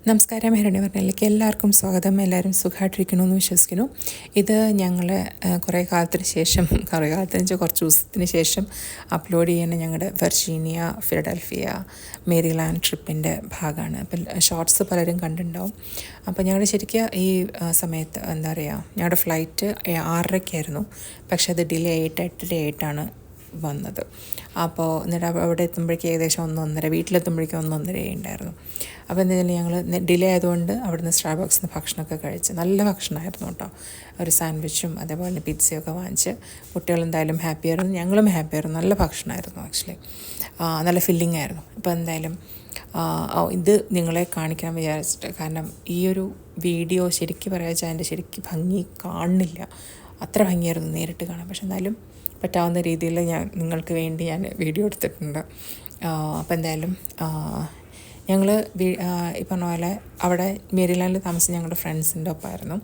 നമസ്കാരം. ഹരണി പറഞ്ഞിലേക്ക് എല്ലാവർക്കും സ്വാഗതം. എല്ലാവരും സുഖമായിട്ടിരിക്കണമെന്ന് വിശ്വസിക്കുന്നു. ഇത് ഞങ്ങൾ കുറേ കാലത്തിന് ശേഷം കുറച്ച് ദിവസത്തിന് ശേഷം അപ്ലോഡ് ചെയ്യുന്ന ഞങ്ങളുടെ വെർജീനിയ, ഫിലഡൽഫിയ, മേരിലാൻഡ് ട്രിപ്പിൻ്റെ ഭാഗമാണ്. അപ്പം ഷോർട്സ് പലരും കണ്ടിട്ടുണ്ടാവും. അപ്പോൾ ഞങ്ങൾ ശരിക്കും ഈ സമയത്ത് എന്താ പറയുക, ഞങ്ങളുടെ ഫ്ലൈറ്റ് 6:30-ക്കായിരുന്നു. പക്ഷേ അത് ഡിലേ ആയിട്ട് 8:30 വന്നത്. അപ്പോൾ എന്നിട്ട് അവിടെ എത്തുമ്പോഴേക്കും ഏകദേശം 1:30, വീട്ടിലെത്തുമ്പോഴേക്കും 1:30 ഉണ്ടായിരുന്നു. അപ്പോൾ എന്തായാലും ഞങ്ങൾ ഡിലേ ആയതുകൊണ്ട് അവിടുന്ന് സ്റ്റാർബക്സിൽ നിന്ന് ഭക്ഷണമൊക്കെ കഴിച്ച് നല്ല ഭക്ഷണമായിരുന്നു കേട്ടോ. ഒരു സാൻഡ്വിച്ചും അതേപോലെ പിzzയൊക്കെ വാങ്ങിച്ച് കുട്ടികളെന്തായാലും ഹാപ്പിയായിരുന്നു, ഞങ്ങളും ഹാപ്പിയായിരുന്നു. നല്ല ഭക്ഷണമായിരുന്നു ആക്ച്വലി, നല്ല ഫില്ലിംഗ് ആയിരുന്നു. അപ്പോൾ എന്തായാലും ഇത് നിങ്ങളെ കാണിക്കാൻ വിചാരിച്ചിട്ട്, കാരണം ഈ ഒരു വീഡിയോ ശരിക്കും പറയാ വെച്ചാൽ അതിൻ്റെ ശരിക്കും ഭംഗി കാണുന്നില്ല, അത്ര ഭംഗിയായിരുന്നു നേരിട്ട് കാണാൻ. പക്ഷെ എന്നാലും പറ്റാവുന്ന രീതിയിൽ നിങ്ങൾക്ക് വേണ്ടി ഞാൻ വീഡിയോ എടുത്തിട്ടുണ്ട്. അപ്പോൾ എന്തായാലും ഞങ്ങൾ ഈ പറഞ്ഞ പോലെ അവിടെ മേരിലാൻഡിൽ താമസിച്ച ഞങ്ങളുടെ ഫ്രണ്ട്സിൻ്റെ ഒപ്പമായിരുന്നു.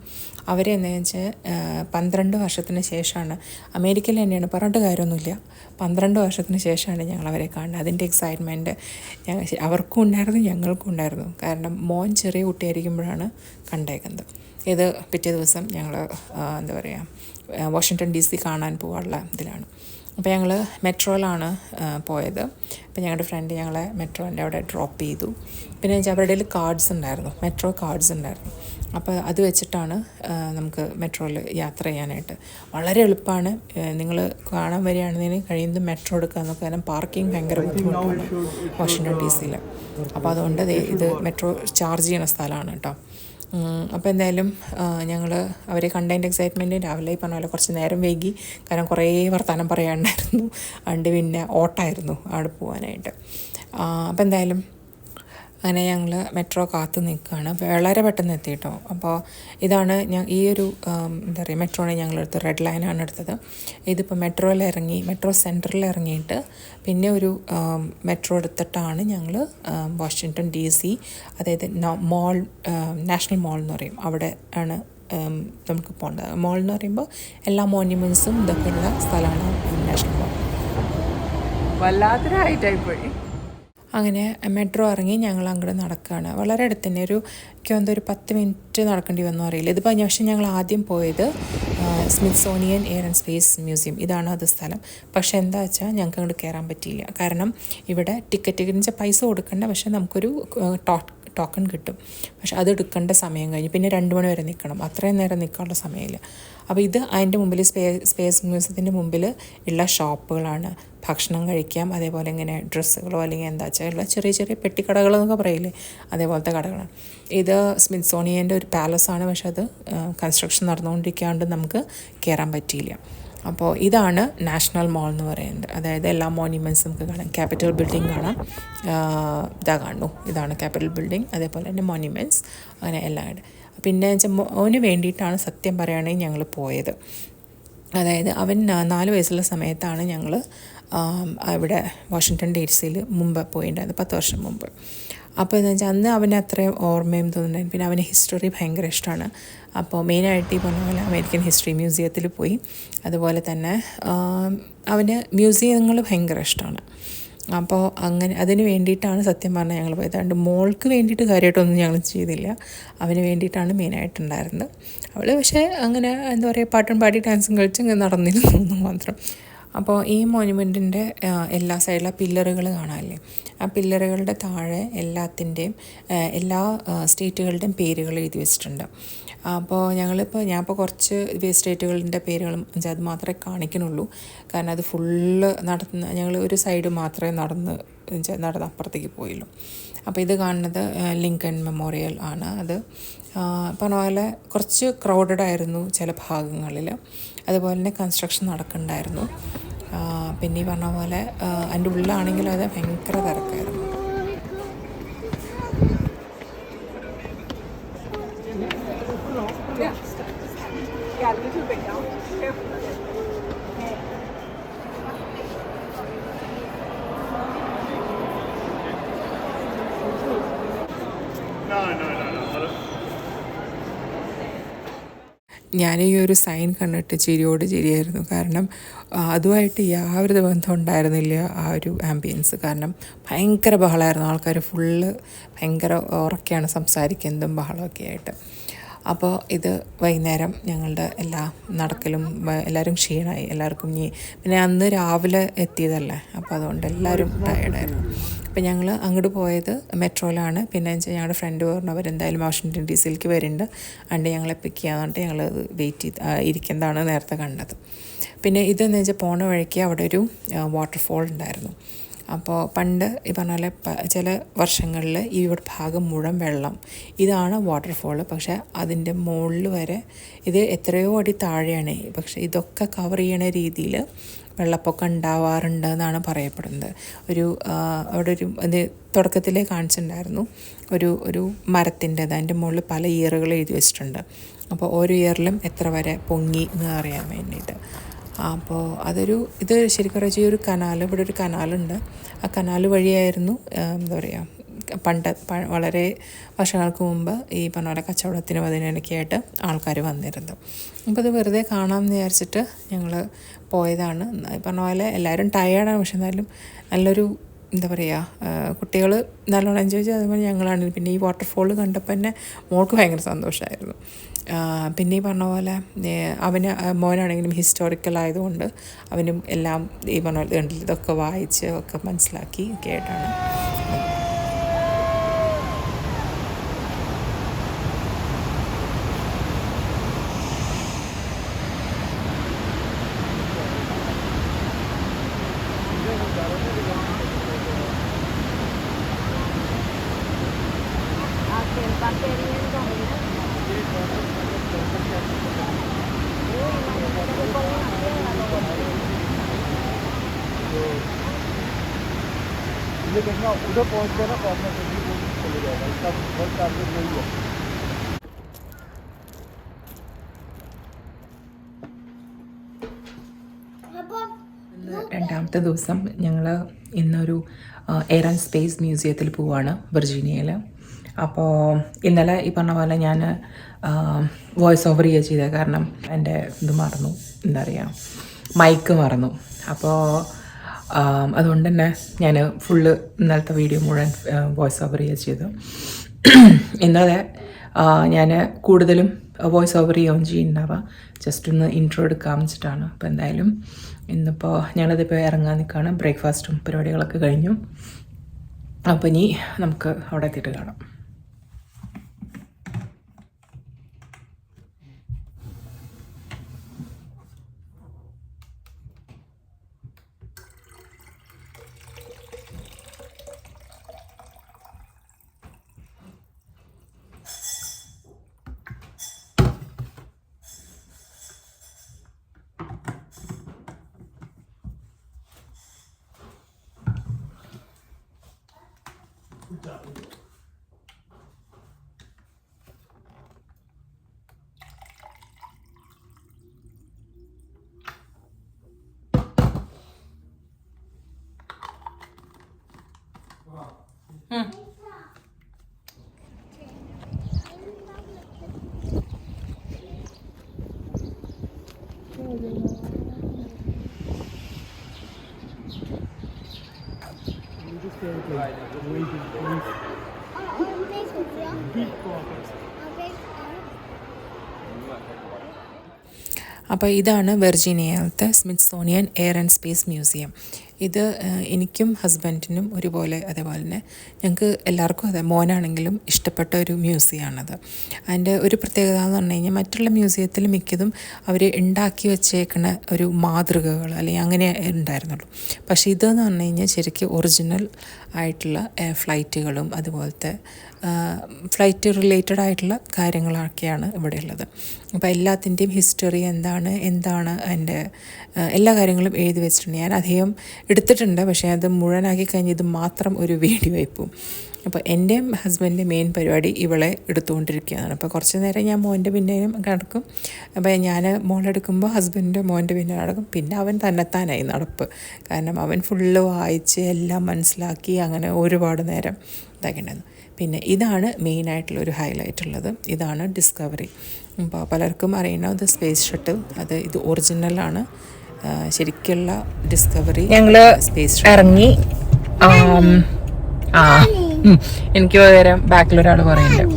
അവർ എന്താണെന്ന് വെച്ചാൽ 12 വർഷത്തിന് ശേഷമാണ്, അമേരിക്കയിൽ തന്നെയാണ്, പറഞ്ഞിട്ട് കാര്യമൊന്നുമില്ല, 12 വർഷത്തിന് ശേഷമാണ് ഞങ്ങൾ അവരെ കാണുന്നത്. അതിൻ്റെ എക്സൈറ്റ്മെൻറ്റ് അവർക്കും ഉണ്ടായിരുന്നു, ഞങ്ങൾക്കും ഉണ്ടായിരുന്നു. കാരണം മോൻ ചെറിയ കുട്ടിയായിരിക്കുമ്പോഴാണ് കണ്ടേക്കുന്നത്. ഇത് പിറ്റേ ദിവസം ഞങ്ങൾ എന്താ പറയുക, വാഷിങ്ടൺ DC കാണാൻ പോകാനുള്ള ഇതിലാണ്. അപ്പോൾ ഞങ്ങൾ മെട്രോയിലാണ് പോയത്. അപ്പോൾ ഞങ്ങളുടെ ഫ്രണ്ട് ഞങ്ങളെ മെട്രോൻ്റെ അവിടെ ഡ്രോപ്പ് ചെയ്തു. പിന്നെ വെച്ചാൽ അവരുടെ കയ്യിൽ കാർഡ്സ് ഉണ്ടായിരുന്നു, മെട്രോ കാർഡ്സ് ഉണ്ടായിരുന്നു. അപ്പോൾ അത് വെച്ചിട്ടാണ് നമുക്ക് മെട്രോയിൽ യാത്ര ചെയ്യാനായിട്ട് വളരെ എളുപ്പമാണ്. നിങ്ങൾ കാണാൻ വരികയാണെന്നതിന് കഴിയുന്നത് മെട്രോ എടുക്കുക എന്നൊക്കെ, കാരണം പാർക്കിംഗ് ഭയങ്കര ബുദ്ധിമുട്ടാണ് വാഷിങ്ടൺ DC. അപ്പോൾ അതുകൊണ്ട് ഇത് മെട്രോ ചാർജ് ചെയ്യുന്ന സ്ഥലമാണ് കേട്ടോ. അപ്പോൾ എന്തായാലും ഞങ്ങൾ അവരെ കണ്ടതിൻ്റെ എക്സൈറ്റ്മെൻറ്റ് രാവിലെ ഈ പറഞ്ഞ പോലെ കുറച്ച് നേരം വൈകി, കാരണം കുറേ വർത്തമാനം പറയാനുണ്ടായിരുന്നു. അതുകൊണ്ട് പിന്നെ ഓട്ടമായിരുന്നു അവിടെ പോകാനായിട്ട്. അപ്പോൾ എന്തായാലും അങ്ങനെ ഞങ്ങൾ മെട്രോ കാത്തു നിൽക്കുകയാണ്. വളരെ പെട്ടെന്ന് എത്തി കേട്ടോ. അപ്പോൾ ഇതാണ് ഈ ഒരു എന്താ പറയുക, മെട്രോനെ ഞങ്ങളെടുത്ത് റെഡ് ലൈനാണ് എടുത്തത്. ഇതിപ്പോൾ മെട്രോയിൽ ഇറങ്ങി, മെട്രോ സെൻറ്ററിൽ ഇറങ്ങിയിട്ട് പിന്നെ ഒരു മെട്രോ എടുത്തിട്ടാണ് ഞങ്ങൾ വാഷിങ്ടൺ DC, അതായത് മോൾ, നാഷണൽ മോൾ എന്ന് പറയും, അവിടെ ആണ് നമുക്ക് പോകേണ്ടത്. മോൾ എന്ന് പറയുമ്പോൾ എല്ലാ മോണ്യുമെൻറ്റ്സും ഇതൊക്കെ ഉള്ള സ്ഥലമാണ് നാഷണൽ മോൾ. വല്ലാത്തൊരായിട്ടായിപ്പോയി. അങ്ങനെ മെട്രോ ഇറങ്ങി ഞങ്ങൾ അങ്ങോട്ട് നടക്കുകയാണ്. വളരെ അടുത്ത് തന്നെ, ഒരു 10 മിനിറ്റ് നടക്കേണ്ടി വന്നു അറിയില്ല. ഇതിപ്പോൾ പക്ഷേ ഞങ്ങൾ ആദ്യം പോയത് Smithsonian air and space museum, ഇതാണ് അത് സ്ഥലം. പക്ഷേ എന്താ വെച്ചാൽ ഞങ്ങൾക്ക് അങ്ങോട്ട് കയറാൻ പറ്റിയില്ല. കാരണം ഇവിടെ ടിക്കറ്റ് പൈസ കൊടുക്കേണ്ട, പക്ഷേ നമുക്കൊരു ടോക്കൺ കിട്ടും. പക്ഷെ അത് എടുക്കേണ്ട സമയം കഴിഞ്ഞു. പിന്നെ 2 മണി വരെ നിൽക്കണം, അത്രയും നേരം നിൽക്കാനുള്ള സമയമില്ല. അപ്പോൾ ഇത് അതിൻ്റെ മുമ്പിൽ സ്പേസ് മ്യൂസിയത്തിൻ്റെ മുമ്പിൽ ഉള്ള ഷോപ്പുകളാണ്. ഭക്ഷണം കഴിക്കാം, അതേപോലെ ഇങ്ങനെ ഡ്രസ്സുകളോ അല്ലെങ്കിൽ എന്താ വെച്ചാൽ ഉള്ള ചെറിയ ചെറിയ പെട്ടിക്കടകളെന്നൊക്കെ പറയില്ലേ, അതേപോലത്തെ കടകളാണ്. ഇത് സ്മിത്സോണിയൻ്റെ ഒരു പാലസാണ്, പക്ഷെ അത് കൺസ്ട്രക്ഷൻ നടന്നുകൊണ്ടിരിക്കാണ്ട് നമുക്ക് കയറാൻ പറ്റിയില്ല. അപ്പോൾ ഇതാണ് നാഷണൽ മോൾ എന്ന് പറയുന്നത്. അതായത് എല്ലാ മോണ്യുമെൻറ്റ്സും നമുക്ക് കാണാം. ക്യാപിറ്റൽ ബിൽഡിംഗ് കാണാം, കാണുന്നു, ഇതാണ് ക്യാപിറ്റൽ ബിൽഡിംഗ്, അതേപോലെ തന്നെ മോണ്യുമെൻറ്റ്സ്, അങ്ങനെ എല്ലാം ഉണ്ട്. പിന്നെ മോന് വേണ്ടിയിട്ടാണ് സത്യം പറയുകയാണെങ്കിൽ ഞങ്ങൾ പോയത്. അതായത് അവൻ 4 വയസ്സുള്ള സമയത്താണ് ഞങ്ങൾ ഇവിടെ വാഷിങ്ടൺ DC മുമ്പ് പോയിട്ടുണ്ടായിരുന്നു, 10 വർഷം മുമ്പ്. അപ്പോൾ എന്താ വെച്ചാൽ അന്ന് അവന് അത്രയും ഓർമ്മയും തോന്നുന്നുണ്ടായിരുന്നു. പിന്നെ അവന് ഹിസ്റ്ററി ഭയങ്കര ഇഷ്ടമാണ്. അപ്പോൾ മെയിനായിട്ട് ഈ പറഞ്ഞ പോലെ അമേരിക്കൻ ഹിസ്റ്ററി മ്യൂസിയത്തിൽ പോയി. അതുപോലെ തന്നെ അവന് മ്യൂസിയങ്ങൾ ഭയങ്കര ഇഷ്ടമാണ്. അപ്പോൾ അങ്ങനെ അതിന് വേണ്ടിയിട്ടാണ് സത്യം പറഞ്ഞാൽ ഞങ്ങൾ പോയത്. അതുകൊണ്ട് മോൾക്ക് വേണ്ടിയിട്ട് കാര്യമായിട്ടൊന്നും ഞങ്ങൾ ചെയ്തില്ല, അവന് വേണ്ടിയിട്ടാണ് മെയിനായിട്ടുണ്ടായിരുന്നത്. അവൾ പക്ഷേ അങ്ങനെ എന്താ പറയുക, പാട്ടും പാടി ഡാൻസും കളിച്ച് ഇങ്ങനെ നടന്നിരുന്നു മാത്രം. അപ്പോൾ ഈ മോണ്യുമെൻറ്റിൻ്റെ എല്ലാ സൈഡിലെ പില്ലറുകൾ കാണാമല്ലേ, ആ പില്ലറുകളുടെ താഴെ എല്ലാത്തിൻ്റെയും എല്ലാ സ്റ്റേറ്റുകളുടെയും പേരുകൾ എഴുതി വെച്ചിട്ടുണ്ട്. അപ്പോൾ ഞാനിപ്പോൾ കുറച്ച് സ്റ്റേറ്റുകളുടെ പേരുകളും അത് മാത്രമേ കാണിക്കണുള്ളൂ. കാരണം അത് ഫുള്ള് ഞങ്ങൾ ഒരു സൈഡ് മാത്രമേ നടന്ന് അപ്പുറത്തേക്ക് പോയുള്ളൂ. അപ്പോൾ ഇത് കാണുന്നത് ലിങ്കൺ മെമ്മോറിയൽ ആണ്. അത് പറഞ്ഞ പോലെ കുറച്ച് ക്രൗഡഡ് ആയിരുന്നു ചില ഭാഗങ്ങളിൽ. അതുപോലെ തന്നെ കൺസ്ട്രക്ഷൻ നടക്കുന്നുണ്ടായിരുന്നു. പിന്നെ ഈ പറഞ്ഞ പോലെ അതിൻ്റെ ഉള്ളിലാണെങ്കിലും അത് ഭയങ്കര തിരക്കായിരുന്നു. ഞാൻ ഈ ഒരു സൈൻ കണ്ടിട്ട് ചിരിയോട് ചിരിയായിരുന്നു. കാരണം അതുമായിട്ട് യാതൊരു ബന്ധം ഉണ്ടായിരുന്നില്ല ആ ഒരു ആംബിയൻസ്. കാരണം ഭയങ്കര ബഹളമായിരുന്നു. ആൾക്കാർ ഫുള്ള് ഭയങ്കര ഉറക്കെയാണ് സംസാരിക്കുന്നതും ബഹളമൊക്കെ ആയിട്ട്. അപ്പോൾ ഇത് വൈകുന്നേരം ഞങ്ങളുടെ എല്ലാ നടക്കലും എല്ലാവരും ക്ഷീണമായി. എല്ലാവർക്കും പിന്നെ അന്ന് രാവിലെ എത്തിയതല്ലേ, അപ്പോൾ അതുകൊണ്ട് എല്ലാവരും ടയേർഡായിരുന്നു. അപ്പോൾ ഞങ്ങൾ അങ്ങോട്ട് പോയത് മെട്രോയിലാണ്. പിന്നെ ഞങ്ങളുടെ ഫ്രണ്ട് പറഞ്ഞു അവരെന്തായാലും വാഷിങ്ടൺ DC വരുന്നുണ്ട്, അതുകൊണ്ട് ഞങ്ങളെ പിക്ക് ചെയ്യാൻ പറഞ്ഞിട്ട് ഞങ്ങൾ വെയിറ്റ് ചെയ്ത് ഇരിക്കുന്നതാണ് നേരത്തെ കണ്ടത്. പിന്നെ ഇതെന്ന് വെച്ചാൽ പോണ വഴിക്ക് അവിടെ ഒരു വാട്ടർഫോൾ ഉണ്ടായിരുന്നു. അപ്പോൾ പണ്ട് ഈ പറഞ്ഞ പോലെ ചില വർഷങ്ങളിൽ ഈ ഇവിടെ ഭാഗം മുഴുവൻ വെള്ളം, ഇതാണ് വാട്ടർഫോൾ. പക്ഷേ അതിൻ്റെ മുകളിൽ വരെ ഇത് എത്രയോ അടി താഴെയാണ്. പക്ഷേ ഇതൊക്കെ കവർ ചെയ്യണ രീതിയിൽ വെള്ളപ്പൊക്കം ഉണ്ടാവാറുണ്ട് എന്നാണ് പറയപ്പെടുന്നത്. അവിടെ ഒരു ഇത് തുടക്കത്തിലേ കാണിച്ചിട്ടുണ്ടായിരുന്നു. ഒരു മരത്തിൻ്റെ അതിൻ്റെ മുകളിൽ പല ഇയറുകൾ എഴുതി വെച്ചിട്ടുണ്ട്. അപ്പോൾ ഓരോ ഇയറിലും എത്ര വരെ പൊങ്ങി എന്ന് അറിയാൻ വേണ്ടിയിട്ട്. അപ്പോൾ ഇത് ശരിക്കും പറഞ്ഞാൽ ഈ ഒരു കനാൽ, ഇവിടെ ഒരു കനാലുണ്ട്. ആ കനാൽ വഴിയായിരുന്നു എന്താ പറയുക വളരെ വർഷങ്ങൾക്ക് മുമ്പ് ഈ പറഞ്ഞ പോലെ കച്ചവടത്തിനും അതിനൊക്കെ ആയിട്ട് ആൾക്കാർ വന്നിരുന്നത്. അപ്പോൾ അത് വെറുതെ കാണാമെന്ന് വിചാരിച്ചിട്ട് ഞങ്ങൾ പോയതാണ്. ഈ പറഞ്ഞ പോലെ എല്ലാവരും ടയേർഡാണ്, പക്ഷെ എന്നാലും നല്ലൊരു എന്താ പറയുക, കുട്ടികൾ നല്ലോണം എൻജോയ് ചെയ്ത്. അതുപോലെ ഞങ്ങളാണ്. പിന്നെ ഈ വാട്ടർഫോൾ കണ്ടപ്പോൾ തന്നെ മോൾക്ക് ഭയങ്കര സന്തോഷമായിരുന്നു. പിന്നെ ഈ പറഞ്ഞ പോലെ മോനാണെങ്കിലും ഹിസ്റ്റോറിക്കൽ ആയതുകൊണ്ട് അവനും എല്ലാം ഈ പറഞ്ഞ പോലെ കണ്ടില്ല, ഇതൊക്കെ വായിച്ച് ഒക്കെ മനസ്സിലാക്കി ഒക്കെ ആയിട്ടാണ്. ये देखना उधर पहुंच गया ना कॉर्नर पे भी वो चले जाएगा, इसका वर्क टारगेट यही है। രണ്ടാമത്തെ ദിവസം ഞങ്ങൾ ഇന്നൊരു എയർ ആൻഡ് സ്പേസ് മ്യൂസിയത്തിൽ പോവാണ് വെർജീനിയയിൽ. അപ്പോൾ ഇന്നലെ ഈ പറഞ്ഞ പോലെ ഞാൻ വോയിസ് ഓവർ ചെയ്യുക ചെയ്തത്, കാരണം എൻ്റെ ഇത് മറന്നു, എന്താ പറയുക, മൈക്ക് മറന്നു. അപ്പോൾ അതുകൊണ്ട് തന്നെ ഞാൻ ഫുള്ള് ഇന്നലത്തെ വീഡിയോ മുഴുവൻ വോയിസ് ഓവർ ചെയ്യുക ചെയ്തു. ഇന്നലെ ഞാൻ കൂടുതലും വോയിസ് ഓവർ ചെയ്യുകയും ചെയ്യുന്നുണ്ടാവുക, ജസ്റ്റ് ഒന്ന് ഇൻട്രോ എടുക്കാൻ വെച്ചിട്ടാണ്. അപ്പോൾ എന്തായാലും ഇന്നിപ്പോൾ ഞാനതിപ്പോൾ ഇറങ്ങാൻ നിൽക്കുകയാണ്. ബ്രേക്ക്ഫാസ്റ്റും പരിപാടികളൊക്കെ കഴിഞ്ഞു. അപ്പോൾ ഇനി നമുക്ക് അവിടെ എത്തിയിട്ട് കാണാം. അപ്പോൾ ഇതാണ് വെർജീനിയയിലത്തെ Smithsonian air and space museum. ഇത് എനിക്കും ഹസ്ബൻഡിനും ഒരുപോലെ, അതേപോലെ തന്നെ ഞങ്ങൾക്ക് എല്ലാവർക്കും, മോനാണെങ്കിലും ഇഷ്ടപ്പെട്ട ഒരു മ്യൂസിയമാണത്. അതിൻ്റെ ഒരു പ്രത്യേകത എന്ന് പറഞ്ഞു കഴിഞ്ഞാൽ മറ്റുള്ള മ്യൂസിയത്തിൽ മിക്കതും അവർ ഉണ്ടാക്കി വെച്ചേക്കുന്ന ഒരു മാതൃകകൾ അല്ലെങ്കിൽ അങ്ങനെ ഉണ്ടായിരുന്നുള്ളൂ. പക്ഷേ ഇതെന്ന് പറഞ്ഞു കഴിഞ്ഞാൽ ശരിക്കും ഒറിജിനൽ ആയിട്ടുള്ള ഫ്ലൈറ്റുകളും അതുപോലത്തെ ഫ്ലൈറ്റ് റിലേറ്റഡ് ആയിട്ടുള്ള കാര്യങ്ങളൊക്കെയാണ് ഇവിടെ ഉള്ളത്. അപ്പോൾ എല്ലാത്തിൻ്റെയും ഹിസ്റ്ററി എന്താണ് അതിൻ്റെ എല്ലാ കാര്യങ്ങളും എഴുതി വെച്ചിട്ടുണ്ട്. ഞാൻ അധികം എടുത്തിട്ടുണ്ട്. പക്ഷേ അത് മുഴുവനാക്കി കഴിഞ്ഞ് ഇത് മാത്രം ഒരു വീഡിയോ ആയിപ്പോവും. അപ്പോൾ എൻ്റെയും ഹസ്ബൻഡിൻ്റെ മെയിൻ പരിപാടി ഇവളെ എടുത്തുകൊണ്ടിരിക്കുകയാണ്. അപ്പോൾ കുറച്ച് നേരം ഞാൻ മോൻ്റെ പിന്നെയും കിടക്കും. അപ്പോൾ ഞാൻ മോളെടുക്കുമ്പോൾ ഹസ്ബൻഡ് മോൻ്റെ പിന്നെ നടക്കും. പിന്നെ അവൻ തന്നെത്താനായി നടപ്പ്. കാരണം അവൻ ഫുള്ള് വായിച്ച് എല്ലാം മനസ്സിലാക്കി അങ്ങനെ ഒരുപാട് നേരം ഇതാക്കിയിട്ടുണ്ടായിരുന്നു. പിന്നെ ഇതാണ് മെയിനായിട്ടുള്ളൊരു ഹൈലൈറ്റ് ഉള്ളത്. ഇതാണ് ഡിസ്കവറി. അപ്പോൾ പലർക്കും അറിയണം ഇത് സ്പേസ് ഷട്ടിൽ. ഇത് ഒറിജിനലാണ്, ശരിക്കുള്ള ഡിസ്കവറി. ഞങ്ങൾ സ്പേസ് ഇറങ്ങി. എനിക്ക് പകരം ബാക്കിലൊരാൾ പറയുന്നുണ്ട്.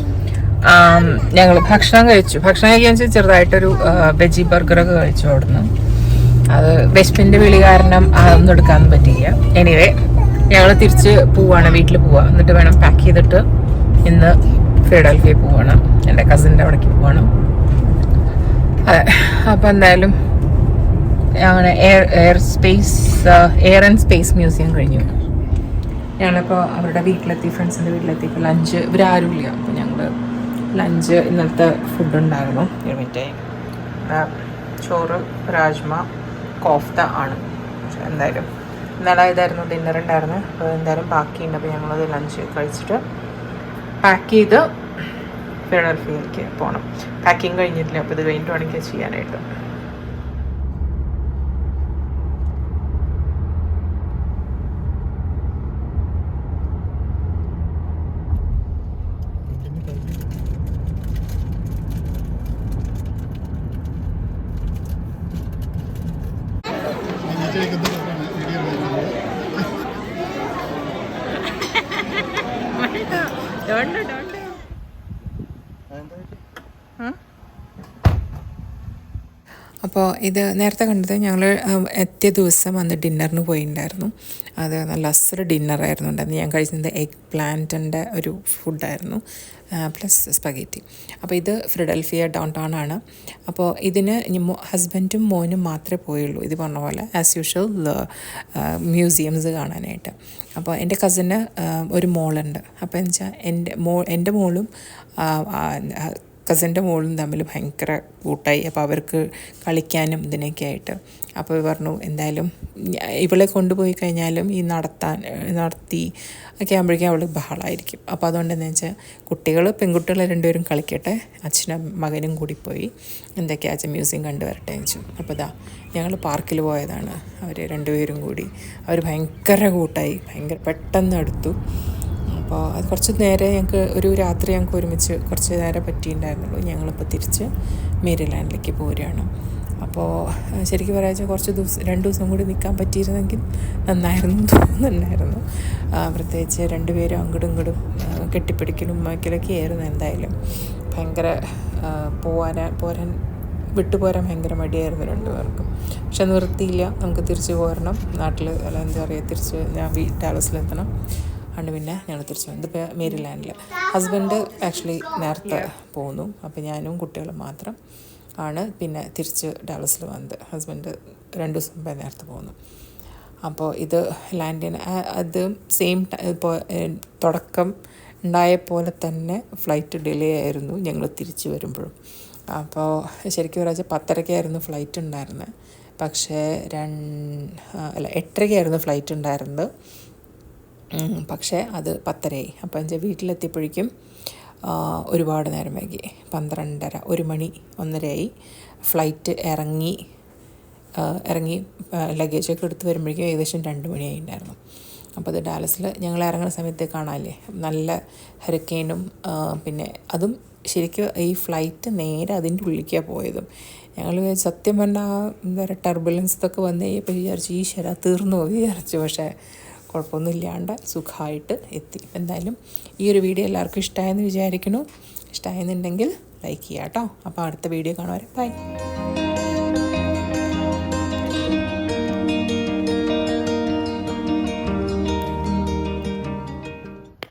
ഞങ്ങൾ ഭക്ഷണം കഴിച്ചു. ഭക്ഷണം കഴിക്കാൻ വെച്ചാൽ ചെറുതായിട്ടൊരു വെജി ബർഗറൊക്കെ കഴിച്ചു അവിടുന്ന്. അത് വിശപ്പിൻ്റെ വിളി കാരണം അതൊന്നും എടുക്കാനൊന്നും പറ്റിയില്ല. എനിവേ ഞങ്ങൾ തിരിച്ച് പോവാണ്, വീട്ടിൽ പോവാം. എന്നിട്ട് വേണം പാക്ക് ചെയ്തിട്ട് ഇന്ന് ഫിലഡൽഫിയ പോവാണ്, എൻ്റെ കസിൻ്റെ അവിടേക്ക് പോവാണ്. അതെ, അപ്പോൾ എന്തായാലും അങ്ങനെ എയർ ആൻഡ് സ്പേസ് മ്യൂസിയം കഴിഞ്ഞു. ഞങ്ങളിപ്പോൾ അവരുടെ വീട്ടിലെത്തി, ഫ്രണ്ട്സിൻ്റെ വീട്ടിലെത്തി. ഇപ്പോൾ ലഞ്ച് ഇവരാരും ഇല്ല. അപ്പോൾ ഞങ്ങൾ ലഞ്ച് ഇന്നലത്തെ ഫുഡ് ഉണ്ടായിരുന്നു. മറ്റേ ചോറ്, രാജ്മ, കോഫ്ത ആണ്. പക്ഷേ എന്തായാലും ഇന്നലെ ഇതായിരുന്നു ഡിന്നർ ഉണ്ടായിരുന്നു. അപ്പോൾ എന്തായാലും ബാക്കിയുണ്ട്. അപ്പോൾ ഞങ്ങളത് ലഞ്ച് കഴിച്ചിട്ട് പാക്ക് ചെയ്ത് ഫിലഡൽഫിയയിലേക്ക് പോകണം. പാക്കിങ് കഴിഞ്ഞിട്ടില്ല. അപ്പോൾ ഇത് കഴിഞ്ഞിട്ട് വേണമെങ്കിൽ ചെയ്യാനായിട്ട്. അപ്പോൾ ഇത് നേരത്തെ കണ്ടത് ഞങ്ങൾ എത്തിയ ദിവസം അന്ന് ഡിന്നറിന് പോയിട്ടുണ്ടായിരുന്നു. അത് നല്ല അസറ് ഡിന്നറായിരുന്നു ഉണ്ടായിരുന്നു. ഞാൻ കഴിക്കുന്നത് എഗ് പ്ലാന്റിൻ്റെ ഒരു ഫുഡായിരുന്നു, പ്ലസ് സ്പഗേറ്റി. അപ്പോൾ ഇത് ഫിലഡൽഫിയ ഡൗൺ ടൗൺ ആണ്. അപ്പോൾ ഇതിന് ഹസ്ബൻഡും മോനും മാത്രമേ പോയുള്ളൂ. ഇത് പറഞ്ഞ പോലെ ആസ് യൂഷ്വൽ മ്യൂസിയംസ് കാണാനായിട്ട്. അപ്പോൾ എൻ്റെ കസിന് ഒരു മോളുണ്ട്. അപ്പോൾ എന്ന് വെച്ചാൽ എൻ്റെ മോളും കസിൻ്റെ മോളും തമ്മിൽ ഭയങ്കര കൂട്ടായി. അപ്പോൾ അവർക്ക് കളിക്കാനും ഇതിനൊക്കെ ആയിട്ട്. അപ്പോൾ പറഞ്ഞു എന്തായാലും ഇവളെ കൊണ്ടുപോയി കഴിഞ്ഞാലും ഈ നടത്തി ഒക്കെ ആകുമ്പോഴേക്കും അവൾ ബഹളമായിരിക്കും. അപ്പോൾ അതുകൊണ്ട് എന്താ വെച്ചാൽ പെൺകുട്ടികൾ രണ്ടുപേരും കളിക്കട്ടെ, അച്ഛനും മകനും കൂടി പോയി എന്തൊക്കെയാ അച്ഛൻ മ്യൂസിയം കണ്ടുവരട്ടെ എന്ന് വെച്ചു. അപ്പോൾ ഞങ്ങൾ പാർക്കിൽ പോയതാണ്. അവർ രണ്ടുപേരും കൂടി അവർ ഭയങ്കര കൂട്ടായി, ഭയങ്കര പെട്ടെന്ന് എടുത്തു. അപ്പോൾ അത് കുറച്ച് നേരം ഒരു രാത്രി ഞങ്ങൾക്ക് ഒരുമിച്ച് കുറച്ച് നേരം പറ്റിയിട്ടുണ്ടായിരുന്നുള്ളൂ. ഞങ്ങളിപ്പോൾ തിരിച്ച് മേരിലാൻഡിലേക്ക് പോരുകയാണ്. അപ്പോൾ ശരിക്കും പറയാച്ചാൽ 2 ദിവസം കൂടി നിൽക്കാൻ പറ്റിയിരുന്നെങ്കിൽ നന്നായിരുന്നു തോന്നുന്നുണ്ടായിരുന്നു. പ്രത്യേകിച്ച് രണ്ടുപേരും അങ്ങോട്ടും ഇങ്ങോട്ടും കെട്ടിപ്പിടിക്കലും ഉമ്മയ്ക്കലൊക്കെ ആയിരുന്നു. എന്തായാലും ഭയങ്കര വിട്ടുപോരാൻ ഭയങ്കര മടിയായിരുന്നു രണ്ടുപേർക്കും. പക്ഷെ നിർത്തിയില്ല, നമുക്ക് തിരിച്ച് പോരണം നാട്ടിൽ. അല്ല എന്താ പറയുക, തിരിച്ച് ഞാൻ ഡാലസിലെത്തണം. അതുകൊണ്ട് പിന്നെ ഞങ്ങൾ തിരിച്ചു വന്നു. ഇതിപ്പോൾ മേരിലാൻഡിൽ ഹസ്ബൻഡ് ആക്ച്വലി നേരത്തെ പോന്നു. അപ്പോൾ ഞാനും കുട്ടികളും മാത്രം ആണ് പിന്നെ തിരിച്ച് ഡാലസിൽ വന്നത്. ഹസ്ബൻഡ് 2 ദിവസം മുമ്പേ നേരത്തെ പോന്നു. അപ്പോൾ ഇത് ലാൻഡിന് അത് സെയിം ഇപ്പോൾ തുടക്കം ഉണ്ടായ പോലെ തന്നെ ഫ്ലൈറ്റ് ഡിലേ ആയിരുന്നു ഞങ്ങൾ തിരിച്ച് വരുമ്പോഴും. അപ്പോൾ ശരിക്കും പറയാച്ചാൽ 10:30 ഫ്ലൈറ്റ് ഉണ്ടായിരുന്നത്. പക്ഷേ 8:30 ഫ്ലൈറ്റ് ഉണ്ടായിരുന്നത്. പക്ഷേ അത് 10:30. അപ്പോൾ എന്നുവെച്ചാൽ വീട്ടിലെത്തിയപ്പോഴേക്കും ഒരുപാട് നേരം വൈകി. 12:30, 1 മണി 1:30 ഫ്ലൈറ്റ് ഇറങ്ങി ലഗേജൊക്കെ എടുത്ത് വരുമ്പോഴേക്കും ഏകദേശം 2 മണിയായിട്ടുണ്ടായിരുന്നു. അപ്പോൾ അത് ഡാലസിൽ ഞങ്ങൾ ഇറങ്ങുന്ന സമയത്ത് കാണാമല്ലേ നല്ല ഹരിക്കെയിനും പിന്നെ അതും ശരിക്കും ഈ ഫ്ലൈറ്റ് നേരെ അതിൻ്റെ ഉള്ളിലേക്കാണ് പോയതും. ഞങ്ങൾ സത്യം പറഞ്ഞാൽ എന്താ പറയുക ടർബുലൻസ് ഇതൊക്കെ വന്നു കഴിഞ്ഞപ്പോൾ വിചാരിച്ചു ഈശ്വര തീർന്നു പോയി വിചാരിച്ചു. പക്ഷേ കുഴപ്പമൊന്നും ഇല്ലാണ്ട് സുഖമായിട്ട് എത്തി. എന്തായാലും ഈ ഒരു വീഡിയോ എല്ലാവർക്കും ഇഷ്ടമായെന്ന് വിചാരിക്കുന്നു. ഇഷ്ടമായെന്നുണ്ടെങ്കിൽ ലൈക്ക് ചെയ്യാം കേട്ടോ. അപ്പോൾ അടുത്ത വീഡിയോ കാണുവരെ ബൈ.